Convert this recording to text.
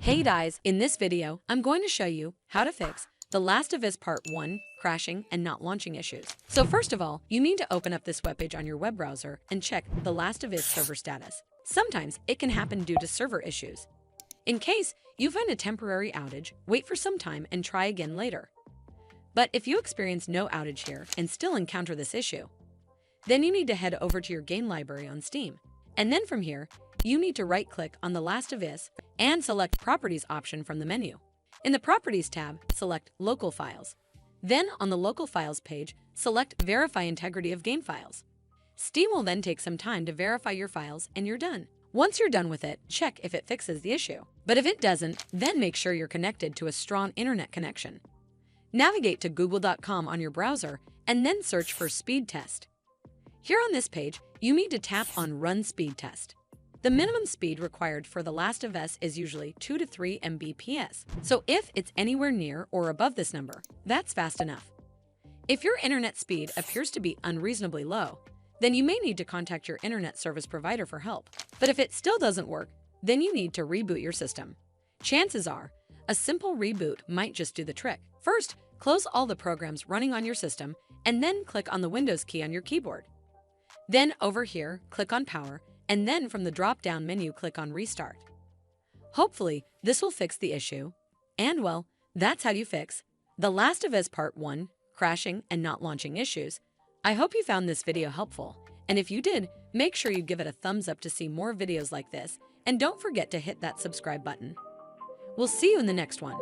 Hey guys, in this video, I'm going to show you how to fix The Last of Us Part 1 crashing and not launching issues. So first of all, you need to open up this webpage on your web browser and check The Last of Us server status. Sometimes it can happen due to server issues. In case you find a temporary outage, wait for some time and try again later. But if you experience no outage here and still encounter this issue, then you need to head over to your game library on Steam. And then from here, you need to right-click on The Last of Us and select Properties option from the menu. In the Properties tab, select Local Files. Then on the Local Files page, select Verify Integrity of Game Files. Steam will then take some time to verify your files and you're done. Once you're done with it, check if it fixes the issue. But if it doesn't, then make sure you're connected to a strong internet connection. Navigate to google.com on your browser and then search for Speed Test. Here on this page, you need to tap on Run Speed Test. The minimum speed required for The Last of Us is usually 2 to 3 Mbps, so if it's anywhere near or above this number, that's fast enough. If your internet speed appears to be unreasonably low, then you may need to contact your internet service provider for help. But if it still doesn't work, then you need to reboot your system. Chances are, a simple reboot might just do the trick. First, close all the programs running on your system and then click on the Windows key on your keyboard. Then over here, click on Power, and then from the drop-down menu, click on Restart. Hopefully, this will fix the issue. And well, that's how you fix The Last of Us Part 1 crashing and not launching issues. I hope you found this video helpful, and if you did, make sure you give it a thumbs up to see more videos like this, and don't forget to hit that subscribe button. We'll see you in the next one.